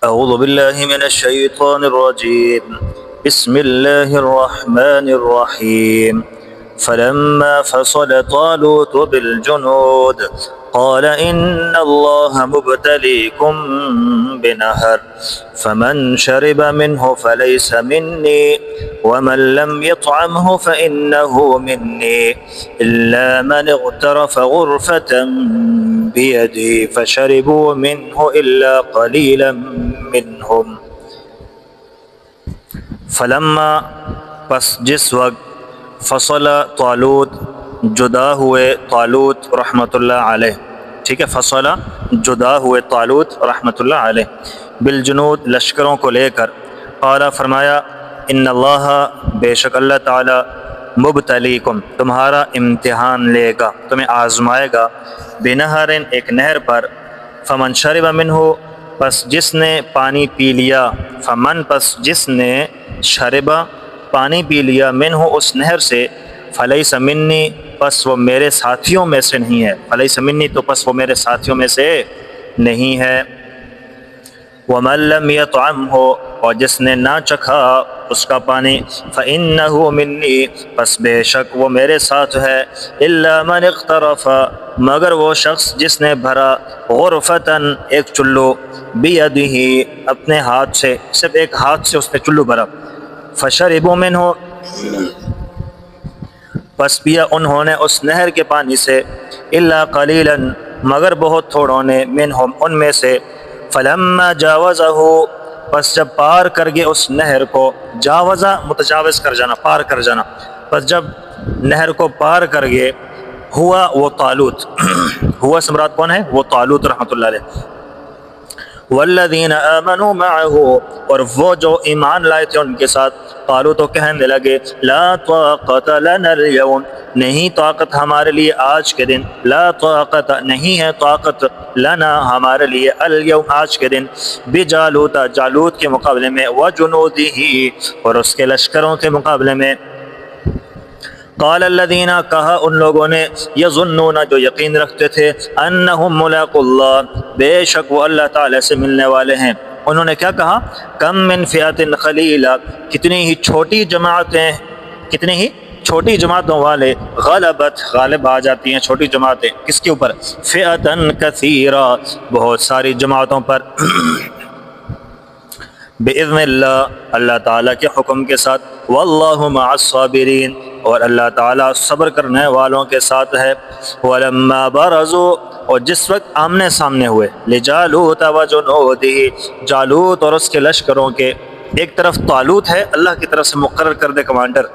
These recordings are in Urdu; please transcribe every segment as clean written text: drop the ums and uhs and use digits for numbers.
أعوذ بالله من الشيطان الرجيم. بسم الله الرحمن الرحيم. فلما فصل طالوت بالجنود قال إن الله مبتليكم بنهر فمن شرب منه فليس مني ومن لم يطعمه فإنه مني إلا من اغترف غرفة بيده فشربوا منه إلا قليلا منهم. فلما پس جس وقت فصل طالوت جدا ہوئے طالوت رحمۃ اللہ علیہ، ٹھیک ہے، فصل جدا ہوئے طالوت رحمۃ اللہ علیہ بالجنود لشکروں کو لے کر، قال فرمایا ان اللہ بے شک اللہ تعالی مبتلیکم تمہارا امتحان لے گا، تمہیں آزمائے گا، بنہر ایک نہر پر، فمن شرب منہ پس جس نے پانی پی لیا، فمن پس جس نے شرب پانی پی لیا، منہ اس نہر سے، فلیس منی پس وہ میرے ساتھیوں میں سے نہیں ہے، فلیس منی تو پس وہ میرے ساتھیوں میں سے نہیں ہے، ومن لم یطعمہ اور جس نے نہ چکھا اس کا پانی، فإنہ منی پس بے شک وہ میرے ساتھ ہے، الا من اغترف مگر وہ شخص جس نے بھرا، غرفتاً ایک چلو، بیدہ اپنے ہاتھ سے، صرف ایک ہاتھ سے اس نے چلو بھرا، فشربوا منہ پس پیا انہوں نے اس نہر کے پانی سے، الا قلیلا مگر بہت تھوڑوں نے، منہم ان میں سے، فلما جاوزہ پس جب پار کر گئے اس نہر کو، جاوزہ متجاوز کر جانا، پار کر جانا، پس جب نہر کو پار کر گئے، ہوا وہ طالوت ہوا سمرات کون ہے؟ وہ طالوت رحمۃ اللہ علیہ، والذین آمنوا معہ اور وہ جو ایمان لائے تھے ان کے ساتھ، قالوا تو کہنے لگے، لا طاقت لنا اليوم نہیں طاقت ہمارے لیے آج کے دن، لا طاقت نہیں ہے طاقت، لنا ہمارے لیے، اليوم آج کے دن، بجالوت جالوت کے مقابلے میں، وجنودہ اور اس کے لشکروں کے مقابلے میں، قال الذین کہا ان لوگوں نے، یظنون جو یقین رکھتے تھے، انہم ملاقو اللہ بے شک وہ اللہ تعالی سے ملنے والے ہیں، انہوں نے کیا کہا؟ کم من فئۃ قلیلہ کتنی ہی چھوٹی جماعتیں، کتنی ہی چھوٹی جماعتوں والے، غلبت غالب آ جاتی ہیں چھوٹی جماعتیں کس کے اوپر؟ فئۃ کثیرہ بہت ساری جماعتوں پر، بإذن اللہ اللہ تعالیٰ کے حکم کے ساتھ، واللہ مع الصابرین اور اللہ تعالیٰ صبر کرنے والوں کے ساتھ ہے، ولما برزوا اور جس وقت آمنے سامنے ہوئے، لجالوت وجنودہ جالوت اور اس کے لشکروں کے، ایک طرف طالوت ہے اللہ کی طرف سے مقرر کردہ کمانڈر،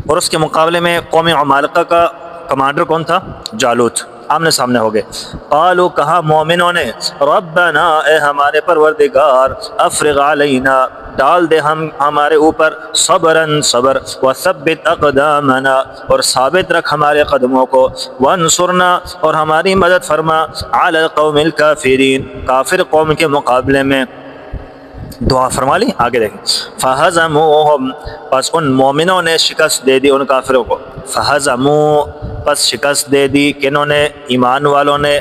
اور اس کے مقابلے میں قوم عمالقہ کا کمانڈر کون تھا؟ جالوت، آمنے سامنے ہو گئے، قالوا کہا مومنوں نے، ربنا اے ہمارے پروردگار، افرغ علینا ڈال دے ہمارے اوپر، صبراً صبر، وثبت اقدامنا اور ثابت رکھ ہمارے قدموں کو، وانصرنا اور ہماری مدد فرما، علی القوم الکافرین کافر قوم کے مقابلے میں، دعا فرما لی، آگے دیکھیں، فہزموہم پس ان مومنوں نے شکست دے دی ان کافروں کو، فہزمو پس شکست دے دی کنوں نے؟ ایمان والوں نے،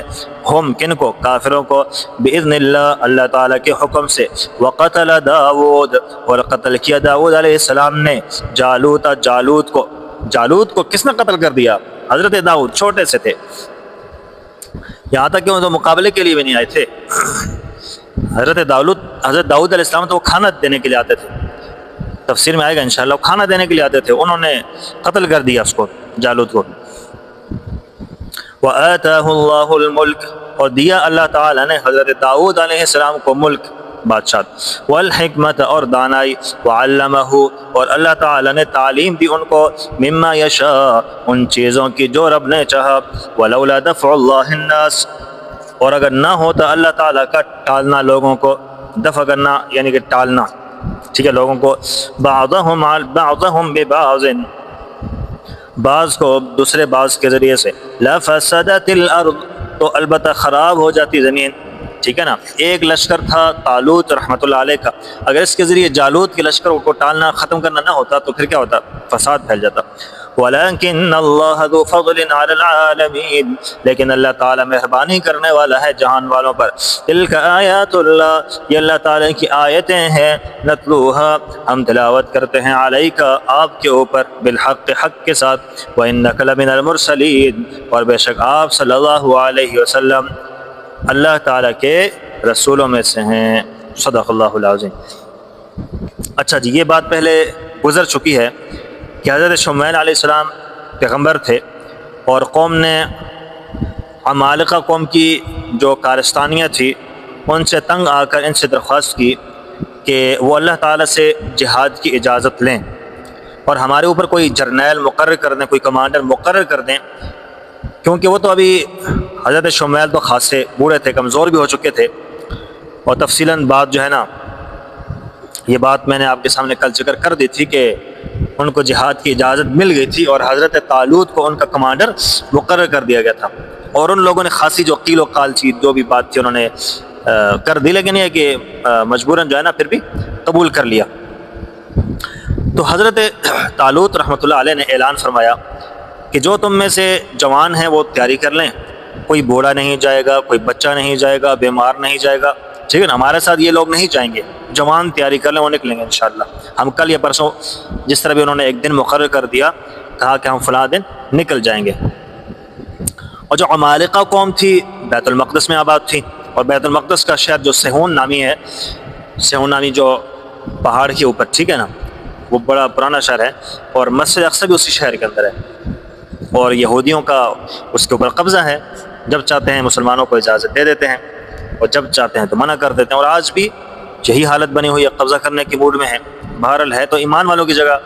ہم کن کو؟ کافروں کو، بإذن اللہ اللہ تعالیٰ کے حکم سے، وقتل داود اور قتل کیا داود علیہ السلام نے، جالوت جالوت کو، جالوت کو کس نے قتل کر دیا؟ حضرت داؤد، چھوٹے سے تھے، یہاں تک کہ وہ تو مقابلے کے لیے بھی نہیں آئے تھے، حضرت داؤد علیہ السلام تو وہ کھانا دینے کے لیے آتے تھے، تفسیر میں آئے گا انشاءاللہ، وہ کھانا دینے کے لیے آتے تھے، انہوں نے قتل کر دیا اس کو، جالوت کو، وآتاہ اللہ الملک اور دیا اللہ تعالیٰ نے حضرت داؤد علیہ السلام کو ملک، بادشاہ، والحکمت اور دانائی، وعلمہ اور اللہ تعالیٰ نے تعلیم دی ان کو، مما یشاء ان چیزوں کی جو رب نے چاہا، ولولا دفع اللہ الناس اور اگر نہ ہوتا اللہ تعالیٰ کا ٹالنا لوگوں کو، دفع کرنا یعنی کہ ٹالنا، ٹھیک ہے، لوگوں کو، بعضهم ببعض بعض کو دوسرے بعض کے ذریعے سے، لفسدت الارض تو البتہ خراب ہو جاتی زمین، ٹھیک ہے نا، ایک لشکر تھا طالوت رحمۃ اللہ علیہ کا، اگر اس کے ذریعے جالوت کے لشکر کو ٹالنا ختم کرنا نہ ہوتا تو پھر کیا ہوتا؟ فساد پھیل جاتا، وَلَكِنَّ اللَّهَ ذُو فَضْلٍ عَلَى الْعَالَمِينَ، لیکن اللہ تعالیٰ مہربانی کرنے والا ہے جہان والوں پر۔ تِلْكَ آیات اللہ، یہ اللہ تعالیٰ کی آیتیں ہیں، نتلوها، ہم تلاوت کرتے ہیں، علیک، آپ کے اوپر، بالحق، حق کے ساتھ، وَإِنَّكَ لَمِنَ الْمُرْسَلِينَ، اور بے شک آپ صلی اللہ علیہ وسلم اللہ تعالیٰ کے رسولوں میں سے ہیں۔ صدق اللہ العظیم۔ اچھا جی، یہ بات پہلے گزر چکی ہے کہ حضرت شمعیل علیہ السلام پیغمبر تھے، اور قوم نے عمالقہ قوم کی جو کارستانیاں تھی ان سے تنگ آ کر ان سے درخواست کی کہ وہ اللہ تعالیٰ سے جہاد کی اجازت لیں اور ہمارے اوپر کوئی جرنیل مقرر کر دیں، کوئی کمانڈر مقرر کر دیں، کیونکہ وہ تو ابھی حضرت شمعیل تو خاصے بوڑھے تھے، کمزور بھی ہو چکے تھے، اور تفصیلاً بات جو ہے نا، یہ بات میں نے آپ کے سامنے کل ذکر کر دی تھی کہ ان کو جہاد کی اجازت مل گئی تھی اور حضرت طالوت کو ان کا کمانڈر مقرر کر دیا گیا تھا، اور ان لوگوں نے خاصی جو قیل و قال تھی، جو بھی بات تھی انہوں نے کر دی، لیکن یہ کہ مجبوراً جو ہے نا پھر بھی قبول کر لیا۔ تو حضرت طالوت رحمۃ اللہ علیہ نے اعلان فرمایا کہ جو تم میں سے جوان ہیں وہ تیاری کر لیں، کوئی بوڑھا نہیں جائے گا، کوئی بچہ نہیں جائے گا، بیمار نہیں جائے گا، ٹھیک ہے نا، ہمارے ساتھ یہ لوگ نہیں جائیں گے، جوان تیاری کر لیں، وہ نکلیں گے انشاءاللہ۔ ہم کل یا پرسوں جس طرح بھی انہوں نے ایک دن مقرر کر دیا، کہا کہ ہم فلاں دن نکل جائیں گے۔ اور جو عمالقہ قوم تھی بیت المقدس میں آباد تھی، اور بیت المقدس کا شہر جو سہون نامی ہے، سہون نامی جو پہاڑ کے اوپر، ٹھیک ہے نا، وہ بڑا پرانا شہر ہے، اور مسجد اقصی بھی اسی شہر کے اندر ہے، اور یہودیوں کا اس کے اوپر قبضہ ہے، جب چاہتے ہیں مسلمانوں کو اجازت دے دیتے ہیں اور جب چاہتے ہیں تو منع کر دیتے ہیں، اور آج بھی یہی حالت بنی ہوئی ہے، قبضہ کرنے کی موڈ میں ہے۔ بہرحال ہے تو ایمان والوں کی جگہ،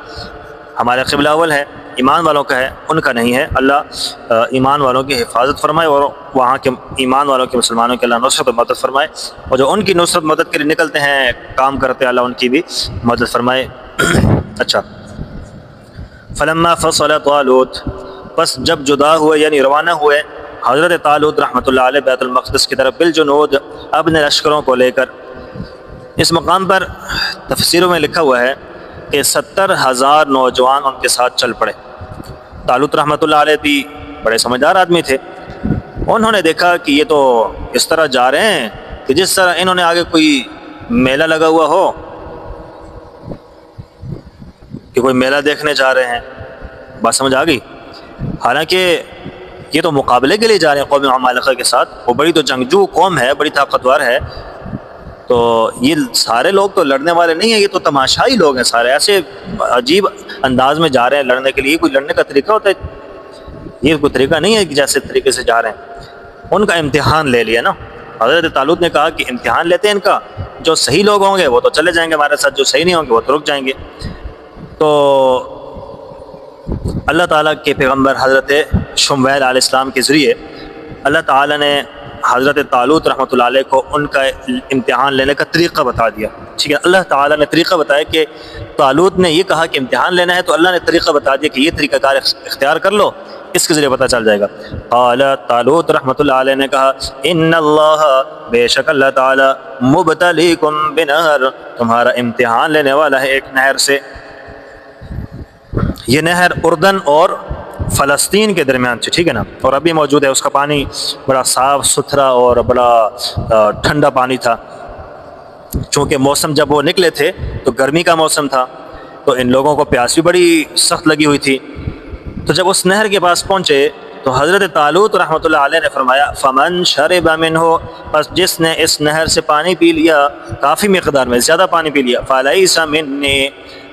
ہمارا قبلہ اول ہے، ایمان والوں کا ہے، ان کا نہیں ہے۔ اللہ ایمان والوں کی حفاظت فرمائے، اور وہاں کے ایمان والوں کے مسلمانوں کے اللہ نصرت و مدد فرمائے، اور جو ان کی نصرت مدد کے لیے نکلتے ہیں، کام کرتے ہیں، اللہ ان کی بھی مدد فرمائے۔ اچھا، فلما فصل طالوت، بس جب جدا ہوئے یعنی روانہ ہوئے حضرت طالوت رحمۃ اللہ علیہ بیت المقدس کی طرف، بالجنود، اپنے لشکروں کو لے کر۔ اس مقام پر تفسیروں میں لکھا ہوا ہے کہ 70,000 نوجوان ان کے ساتھ چل پڑے۔ طالوت رحمۃ اللہ علیہ بھی بڑے سمجھدار آدمی تھے، انہوں نے دیکھا کہ یہ تو اس طرح جا رہے ہیں کہ جس طرح انہوں نے آگے کوئی میلہ لگا ہوا ہو، کہ کوئی میلہ دیکھنے جا رہے ہیں، بات سمجھ آ گئی؟ حالانکہ یہ تو مقابلے کے لیے جا رہے ہیں قوم عمالقہ کے ساتھ، وہ بڑی تو جنگجو قوم ہے، بڑی طاقتور ہے، تو یہ سارے لوگ تو لڑنے والے نہیں ہیں، یہ تو تماشائی لوگ ہیں سارے، ایسے عجیب انداز میں جا رہے ہیں لڑنے کے لیے۔ کوئی لڑنے کا طریقہ ہوتا ہے؟ یہ کوئی طریقہ نہیں ہے کہ جیسے طریقے سے جا رہے ہیں۔ ان کا امتحان لے لیا نا، حضرت طالوت نے کہا کہ امتحان لیتے ہیں ان کا، جو صحیح لوگ ہوں گے وہ تو چلے جائیں گے ہمارے ساتھ، جو صحیح نہیں ہوں گے وہ تو رک جائیں گے۔ تو اللہ تعالیٰ کے پیغمبر حضرت شمعیل علیہ السلام کے ذریعے اللہ تعالیٰ نے حضرت طالوت رحمۃ اللہ علیہ کو ان کا امتحان لینے کا طریقہ بتا دیا، ٹھیک ہے۔ اللہ تعالیٰ نے طریقہ بتایا کہ طالوت نے یہ کہا کہ امتحان لینا ہے، تو اللہ نے طریقہ بتا دیا کہ یہ طریقہ کار اختیار کر لو، اس کے ذریعے پتہ چل جائے گا۔ قال، طالوت رحمۃ اللہ علیہ نے کہا، ان اللہ، بے شک اللہ تعالیٰ، مبتلیکم بنہر، تمہارا امتحان لینے والا ہے ایک نہر سے۔ یہ نہر اردن اور فلسطین کے درمیان سے، ٹھیک ہے نا، اور ابھی موجود ہے۔ اس کا پانی بڑا صاف ستھرا اور بڑا ٹھنڈا پانی تھا، چونکہ موسم جب وہ نکلے تھے تو گرمی کا موسم تھا، تو ان لوگوں کو پیاس بھی بڑی سخت لگی ہوئی تھی۔ تو جب اس نہر کے پاس پہنچے تو حضرت طالوت رحمۃ اللہ علیہ نے فرمایا، فمن شرب منہ، پس جس نے اس نہر سے پانی پی لیا، کافی مقدار میں زیادہ پانی پی لیا، فلیس منی،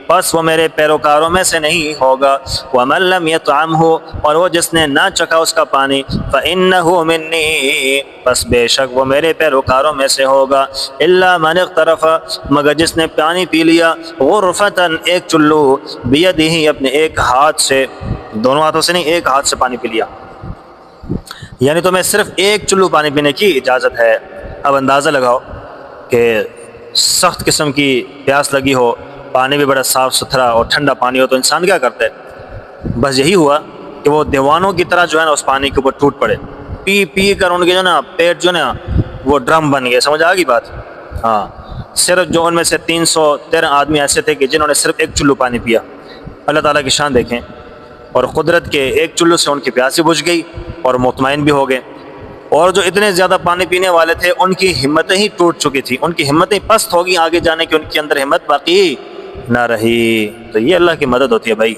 پس وہ میرے پیروکاروں میں سے نہیں ہوگا، ومن لم یطعمہ، اور وہ جس نے نہ چکھا اس کا پانی، فإنہ منی، پس بے شک وہ میرے پیروکاروں میں سے ہوگا، الا من اغترف، مگر جس نے پانی پی لیا، غرفتاً، ایک چلو، بیدہ، اپنے ایک ہاتھ سے، دونوں ہاتھوں سے نہیں، ایک ہاتھ سے پانی پی لیا، یعنی تمہیں صرف ایک چلو پانی پینے کی اجازت ہے۔ اب اندازہ لگاؤ کہ سخت قسم کی پیاس لگی ہو، پانی بھی بڑا صاف ستھرا اور ٹھنڈا پانی ہو، تو انسان کیا کرتا ہے؟ بس یہی ہوا کہ وہ دیوانوں کی طرح جو ہے نا اس پانی کے اوپر ٹوٹ پڑے، پی پی کر ان کے جو نا پیٹ جو نا وہ ڈرم بن گئے۔ سمجھ آ گئی بات؟ ہاں، صرف جو ان میں سے 313 آدمی ایسے تھے کہ جنہوں نے صرف ایک چلو پانی پیا۔ اللہ تعالیٰ کی شان دیکھیں، اور قدرت کے ایک چلو سے ان کی پیاسی بجھ گئی اور مطمئن بھی ہو گئے۔ اور جو اتنے زیادہ پانی پینے والے تھے ان کی ہمتیں ہی ٹوٹ چکی تھی، ان کی ہمتیں پست ہو گئی آگے جانے کی، ان کے اندر ہمت باقی نہ رہی۔ تو یہ اللہ کی مدد ہوتی ہے بھائی۔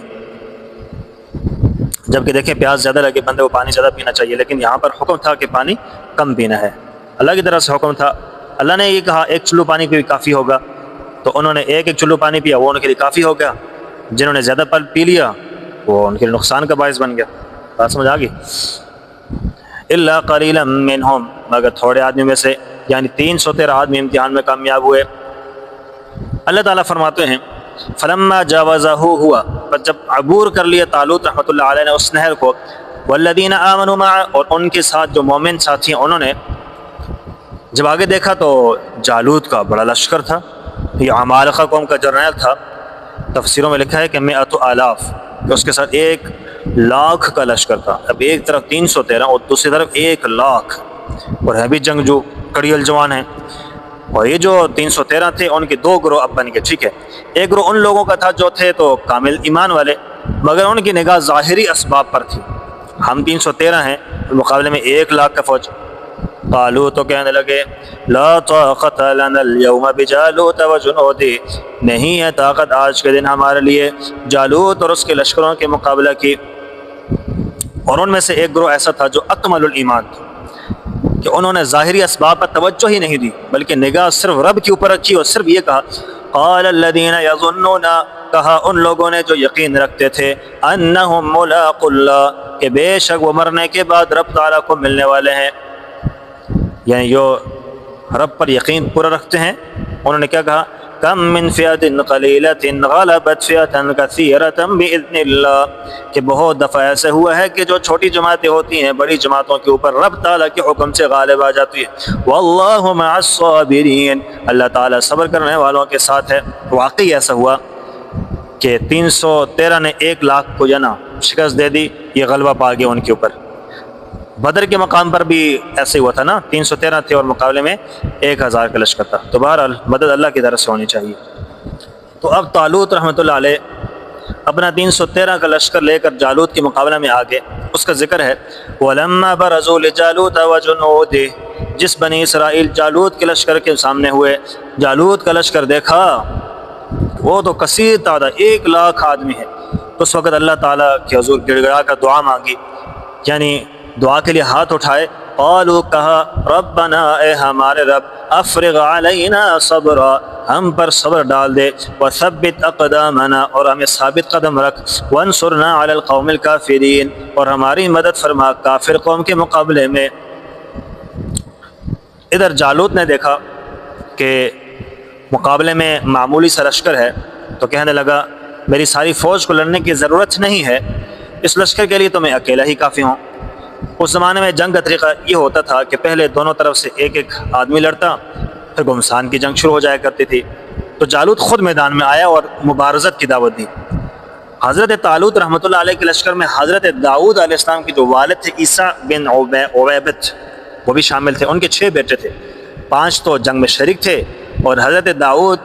جبکہ دیکھیں پیاس زیادہ لگے بندے کو پانی زیادہ پینا چاہیے، لیکن یہاں پر حکم تھا کہ پانی کم پینا ہے، اللہ کی طرف سے حکم تھا۔ اللہ نے یہ کہا ایک چلو پانی پی کافی ہوگا، تو انہوں نے ایک چلو پانی پیا، وہ ان کے لیے کافی ہو گیا۔ جنہوں نے زیادہ پی لیا وہ ان کے لیے نقصان کا باعث بن گیا۔ بات سمجھ آ گئی؟ الا قلیلا منہم، مگر تھوڑے آدمی میں سے، یعنی 313 آدمی امتحان میں کامیاب ہوئے۔ اللہ تعالیٰ فرماتے ہیں فلما جاوزہ ہوا، پر جب عبور کر لیا طالوت رحمۃ اللہ علیہ نے اس نہر کو، والذین آمنوا معہ، اور ان کے ساتھ جو مومن ساتھی ہیں انہوں نے جب آگے دیکھا تو جالوت کا بڑا لشکر تھا، یہ عمالقہ قوم کا جرنیل تھا۔ تفسیروں میں لکھا ہے کہ 100,000، کہ اس کے ساتھ 1,00,000 کا لشکر تھا۔ اب ایک طرف 313 اور دوسری طرف 1,00,000، اور ہے بھی جنگجو کڑیل جوان ہیں۔ اور یہ جو 313 تھے ان کے 2 گروہ اب بن گئے، ٹھیک ہے۔ ایک گروہ ان لوگوں کا تھا جو تھے تو کامل ایمان والے، مگر ان کی نگاہ ظاہری اسباب پر تھی۔ ہم 313 ہیں، مقابلے میں 1,00,000 کا فوج۔ قالوا، تو کہنے لگے لا طاقت لنا اليوم بجالوت وجنودہ، نہیں ہے طاقت آج کے دن ہمارے لیے جالوت اور اس کے لشکروں کے مقابلہ کی۔ اور ان میں سے ایک گروہ ایسا تھا جو اکمل الایمان تھا، کہ انہوں نے ظاہری اسباب پر توجہ ہی نہیں دی، بلکہ نگاہ صرف رب کے اوپر رکھی اور صرف یہ کہا قال الذین یظنون، کہا ان لوگوں نے جو یقین رکھتے تھے انہم ملاق اللہ، کہ بے شک وہ مرنے کے بعد رب تعالیٰ کو ملنے والے ہیں، یعنی جو رب پر یقین پورا رکھتے ہیں۔ انہوں نے کیا کہا کم من فئۃ قلیلۃ غلبت فئۃ کثیرۃ باذن اللہ، کہ بہت دفعہ ایسا ہوا ہے کہ جو چھوٹی جماعتیں ہوتی ہیں بڑی جماعتوں کے اوپر رب تعالیٰ کے حکم سے غالب آ جاتی ہے۔ واللہ مع الصابرین، اللہ تعالیٰ صبر کرنے والوں کے ساتھ ہے۔ واقعی ایسا ہوا کہ 313 نے 1,00,000 کو جو نا شکست دے دی، یہ غلبہ پا گیا ان کے اوپر۔ بدر کے مقام پر بھی ایسے ہوا تھا نا، 313 تھے اور مقابلے میں 1,000 کا لشکر تھا۔ تو بہرحال مدد اللہ کی طرف سے ہونی چاہیے۔ تو اب طالوت رحمۃ اللہ علیہ اپنا 313 کا لشکر لے کر جالوت کے مقابلے میں آگے، اس کا ذکر ہے وَلَمَّا بَرَزُوا لِجَالُوتَ وَجُنُودِهِ، جس بنی اسرائیل جالوت کے لشکر کے سامنے ہوئے، جالوت کا لشکر دیکھا، وہ تو کثیر تعداد 1,00,000 آدمی ہے۔ تو اس وقت اللہ تعالیٰ کے حضور گڑ گڑا کر دعا مانگی، یعنی دعا کے لیے ہاتھ اٹھائے۔ قالوا، کہا ربنا، اے ہمارے رب، افرغ علینا صبرا، ہم پر صبر ڈال دے، وثبت اقدامنا، اور ہمیں ثابت قدم رکھ، وانصرنا علی القوم الکافرین، اور ہماری مدد فرما کافر قوم کے مقابلے میں۔ ادھر جالوت نے دیکھا کہ مقابلے میں معمولی سا لشکر ہے، تو کہنے لگا میری ساری فوج کو لڑنے کی ضرورت نہیں ہے، اس لشکر کے لیے تو میں اکیلا ہی کافی ہوں۔ اس زمانے میں جنگ کا طریقہ یہ ہوتا تھا کہ پہلے دونوں طرف سے ایک ایک آدمی لڑتا، پھر گھمسان کی جنگ شروع ہو جایا کرتی تھی۔ تو جالوت خود میدان میں آیا اور مبارزت کی دعوت دی۔ حضرت طالوت رحمۃ اللہ علیہ کے لشکر میں حضرت داؤد علیہ السلام کی جو والد تھے عیسیٰ بن عویبت، وہ بھی شامل تھے۔ ان کے 6 بیٹے تھے، 5 تو جنگ میں شریک تھے، اور حضرت داؤد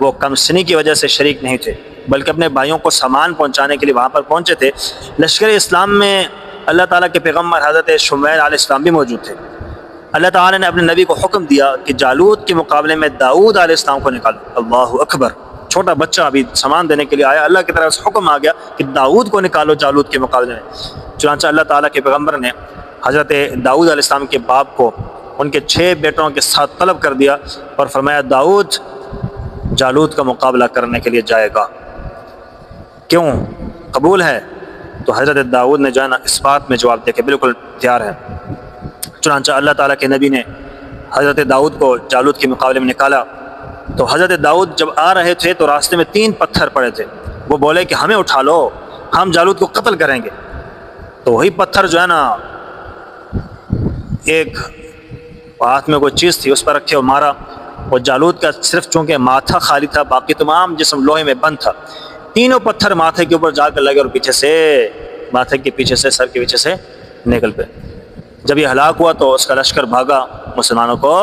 وہ کم سنی کی وجہ سے شریک نہیں تھے، بلکہ اپنے بھائیوں کو سامان پہنچانے کے لیے وہاں پر پہنچے تھے۔ لشکر اسلام میں اللہ تعالیٰ کے پیغمبر حضرت شمیل علیہ السلام بھی موجود تھے۔ اللہ تعالیٰ نے اپنے نبی کو حکم دیا کہ جالوت کے مقابلے میں داؤد علیہ السلام کو نکالو۔ اللہ اکبر، چھوٹا بچہ ابھی سامان دینے کے لیے آیا، اللہ کی طرف سے حکم آ گیا کہ داؤد کو نکالو جالوت کے مقابلے میں۔ چنانچہ اللہ تعالیٰ کے پیغمبر نے حضرت داؤد علیہ السلام کے باپ کو ان کے 6 بیٹوں کے ساتھ طلب کر دیا اور فرمایا داؤد جالوت کا مقابلہ کرنے کے لیے جائے گا، کیوں قبول ہے؟ تو حضرت داؤد نے جو ہے نا اس بات میں جواب دے کے بالکل تیار ہے۔ چنانچہ اللہ تعالیٰ کے نبی نے حضرت داؤد کو جالوت کے مقابلے میں نکالا۔ تو حضرت داؤد جب آ رہے تھے تو راستے میں 3 پتھر پڑے تھے، وہ بولے کہ ہمیں اٹھا لو، ہم جالوت کو قتل کریں گے۔ تو وہی پتھر جو ہے نا ایک ہاتھ میں کوئی چیز تھی اس پر رکھے اور مارا، اور جالوت کا صرف چونکہ ماتھا خالی تھا، باقی تمام جسم لوہے میں بند تھا۔ تینوں پتھر ماتھے کے اوپر جا کر لگے اور پیچھے سے ماتھے کے پیچھے سے، سر کے پیچھے سے نکل پہ۔ جب یہ ہلاک ہوا تو اس کا لشکر بھاگا، مسلمانوں کو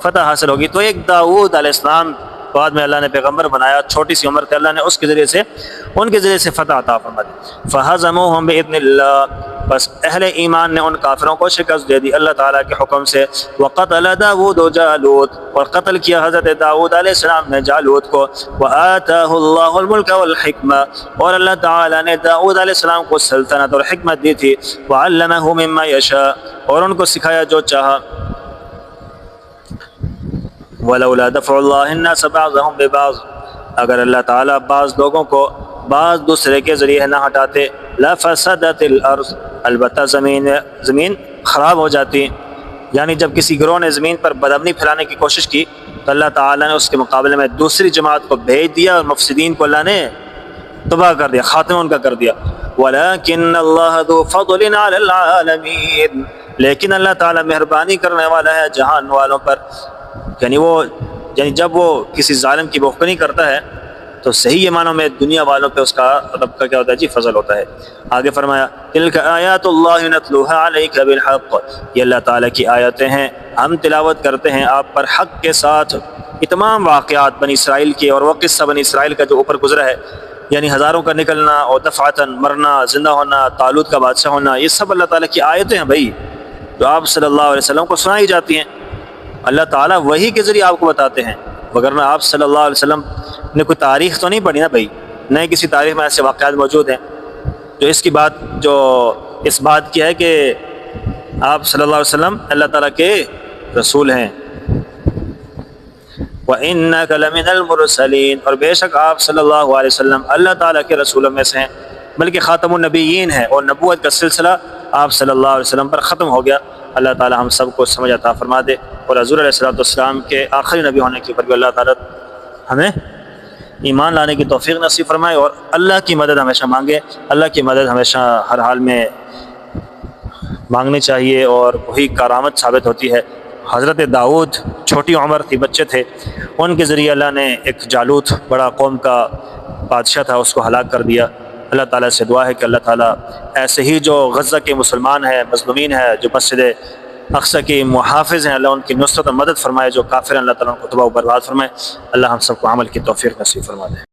فتح حاصل ہوگی۔ تو ایک داؤد علیہ السلام بعد میں اللہ نے پیغمبر بنایا، چھوٹی سی عمر تھے، اللہ نے اس کے ذریعے سے ان کے ذریعے سے فتح عطا فرما دی۔ فہزموہم باذن اللہ، بس اہل ایمان نے ان کافروں کو شکست دے دی اللہ تعالیٰ کے حکم سے۔ وقتل داؤد جالوت، اور قتل کیا حضرت داؤد علیہ السلام نے جالوت کو۔ وآتاہ اللہ الملک والحکمہ، اور اللہ تعالیٰ نے داؤد علیہ السلام کو سلطنت اور حکمت دی تھی۔ وعلمہ مما یشاء، اور ان کو سکھایا جو چاہا۔ ولولا دفع اللہ الناس بعضهم ببعض، اگر اللہ تعالیٰ بعض لوگوں کو بعض دوسرے کے ذریعے نہ ہٹاتے، لفسدت الارض، البتہ زمین خراب ہو جاتی۔ یعنی جب کسی گروہ نے زمین پر بدامنی پھیلانے کی کوشش کی تو اللہ تعالیٰ نے اس کے مقابلے میں دوسری جماعت کو بھیج دیا اور مفسدین کو اللہ نے تباہ کر دیا، خاتمہ ان کا کر دیا۔ وَلَكِنَّ اللَّهَ ذُو فَضْلٍ عَلَى الْعَالَمِينَ، لیکن اللہ تعالیٰ مہربانی کرنے والا ہے جہان والوں پر۔ یعنی جب وہ کسی ظالم کی بخکنی کرتا ہے تو صحیح معنوں میں دنیا والوں پہ اس کا رب کا کیا ہوتا ہے جی، فضل ہوتا ہے۔ آگے فرمایا تلک آیات اللہ نتلوها علیک بالحق، یہ اللہ تعالیٰ کی آیتیں ہیں، ہم تلاوت کرتے ہیں آپ پر حق کے ساتھ۔ یہ تمام واقعات بنی اسرائیل کے اور وہ قصہ بنی اسرائیل کا جو اوپر گزرا ہے، یعنی ہزاروں کا نکلنا اور دفعتاً مرنا، زندہ ہونا، طالوت کا بادشاہ ہونا، یہ سب اللہ تعالیٰ کی آیتیں ہیں بھائی، جو آپ صلی اللہ علیہ وسلم کو سنائی جاتی ہیں۔ اللہ تعالیٰ وحی کے ذریعے آپ کو بتاتے ہیں، وگرنہ آپ صلی اللہ علیہ وسلم نے کوئی تاریخ تو نہیں پڑھی نا بھائی، نہ کسی تاریخ میں ایسے واقعات موجود ہیں جو اس بات کی ہے کہ آپ صلی اللہ علیہ وسلم اللہ تعالیٰ کے رسول ہیں۔ وَإِنَّكَ لَمِنَ الْمُرْسَلِينَ، اور بے شک آپ صلی اللہ علیہ وسلم اللہ تعالیٰ کے رسولوں میں سے ہیں، بلکہ خاتم النبیین ہیں، اور نبوت کا سلسلہ آپ صلی اللہ علیہ وسلم پر ختم ہو گیا۔ اللہ تعالیٰ ہم سب کو سمجھ عطا فرما دے، اور حضور علیہ السلام کے آخری نبی ہونے کے اوپر بھی اللہ تعالیٰ ہمیں ایمان لانے کی توفیق نصیب فرمائے، اور اللہ کی مدد ہمیشہ مانگے۔ اللہ کی مدد ہمیشہ ہر حال میں مانگنی چاہیے، اور وہی کارآمد ثابت ہوتی ہے۔ حضرت داؤد چھوٹی عمر تھی، بچے تھے، ان کے ذریعے اللہ نے ایک جالوت بڑا قوم کا بادشاہ تھا، اس کو ہلاک کر دیا۔ اللہ تعالیٰ سے دعا ہے کہ اللہ تعالیٰ ایسے ہی جو غزہ کے مسلمان ہیں، مظلومین ہیں، جو مسجد اقصی کے محافظ ہیں، اللہ ان کی نصرت و مدد فرمائے، جو کافر ہیں اللہ تعالیٰ ان کو تباہ و برباد فرمائے۔ اللہ ہم سب کو عمل کی توفیق نصیب فرما دے۔